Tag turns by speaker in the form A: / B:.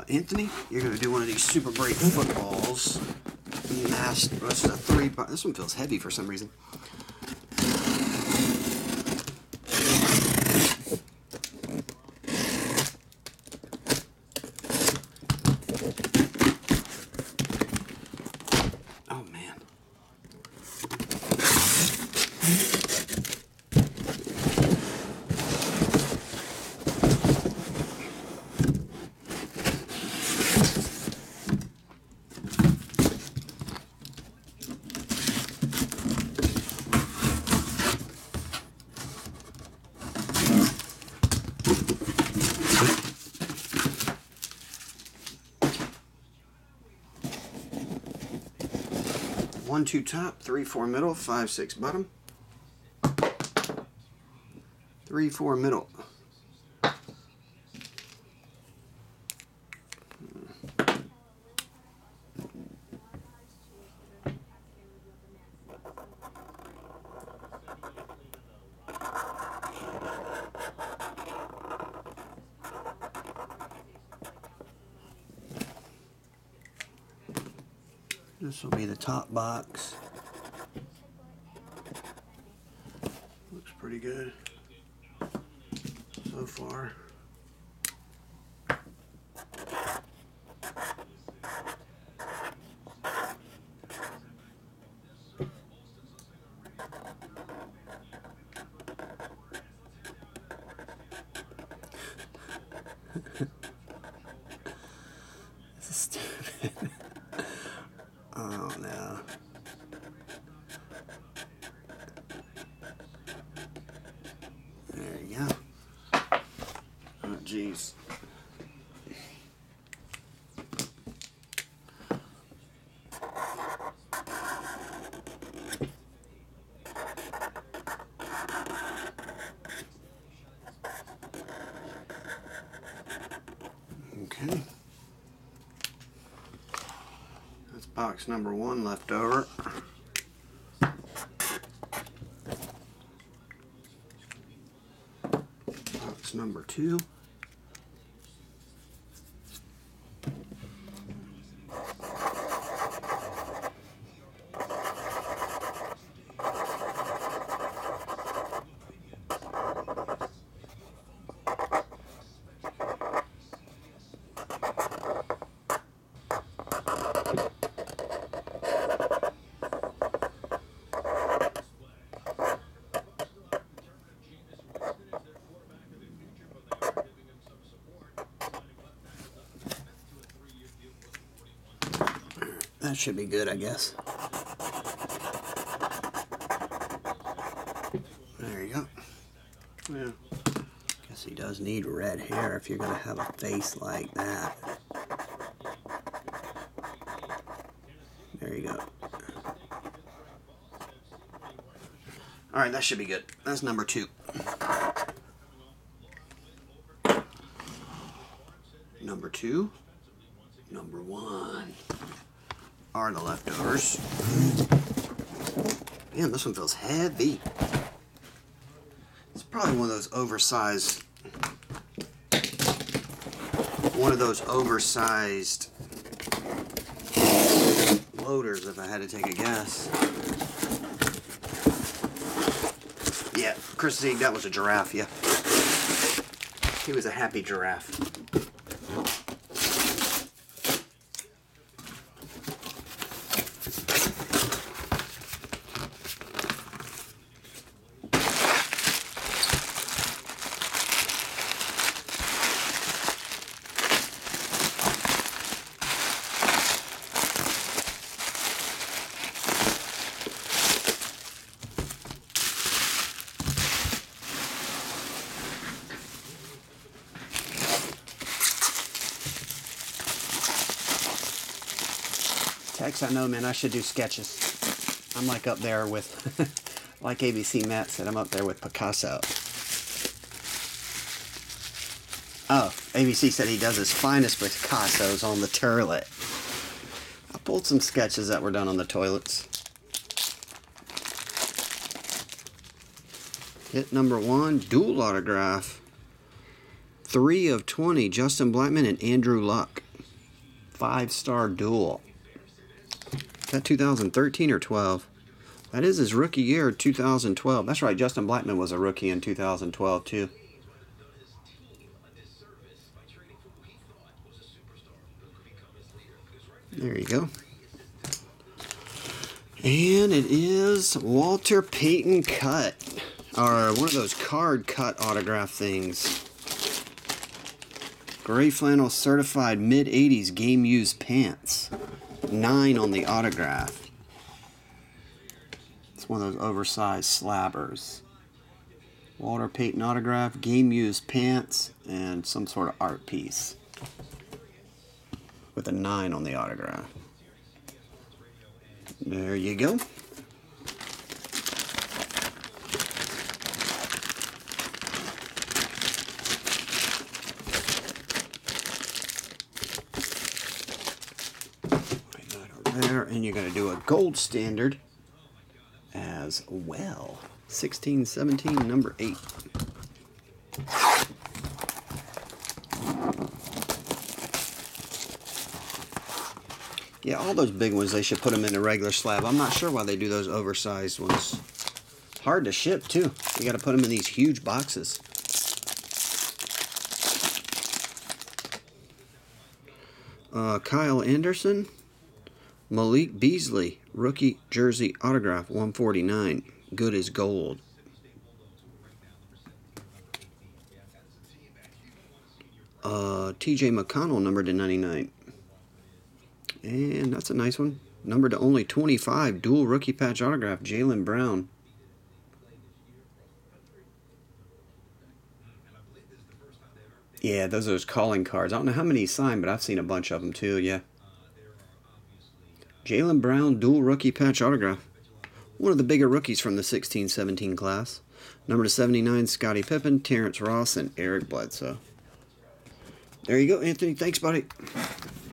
A: Anthony, you're going to do one of these Super Break footballs. This is a 3 box. This one feels heavy for some reason. Oh man. One, 2 top, 3, 4 middle, 5, 6 bottom, 3, 4 middle. This will be the top box. Looks pretty good so far. This is stupid. Oh no. There you go. Oh jeez. Okay. That's box number 1 left over. Box number 2. That should be good, I guess. There you go. Yeah. Guess he does need red hair if you're going to have a face like that. There you go. Alright, that should be good. That's number 2. Number 2. Number 1. Are the leftovers. Man, this one feels heavy. It's probably one of those oversized loaders, if I had to take a guess. Yeah, Chris Zieg, that was a giraffe, yeah. He was a happy giraffe. Tex, I know, man, I should do sketches. I'm like up there with, like ABC Matt said, I'm up there with Picasso. Oh, ABC said he does his finest Picassos on the toilet. I pulled some sketches that were done on the toilets. Hit number 1, dual autograph. 3 of 20, Justin Blackmon and Andrew Luck. 5-star duel. Is that 2013 or 12? That is his rookie year, 2012. That's right, Justin Blackmon was a rookie in 2012 too. There you go. And it is Walter Payton cut, or one of those card cut autograph things. Gray flannel certified mid-80s game used pants. 9 on the autograph. It's one of those oversized slabbers. Walter Payton autograph, game used pants, and some sort of art piece. With a 9 on the autograph. There you go. There, and you're going to do a gold standard as well. 16-17, number 8. Yeah, all those big ones, they should put them in a regular slab. I'm not sure why they do those oversized ones. Hard to ship, too. You got to put them in these huge boxes. Kyle Anderson. Malik Beasley, rookie jersey autograph, 149. Good as gold. TJ McConnell, numbered to 99. And that's a nice one. Numbered to only 25. Dual rookie patch autograph, Jaylen Brown. Yeah, those are those calling cards. I don't know how many he signed, but I've seen a bunch of them too, yeah. Jaylen Brown, dual rookie patch autograph. One of the bigger rookies from the 16-17 class. Number to 79, Scottie Pippen, Terrence Ross, and Eric Bledsoe. There you go, Anthony. Thanks, buddy.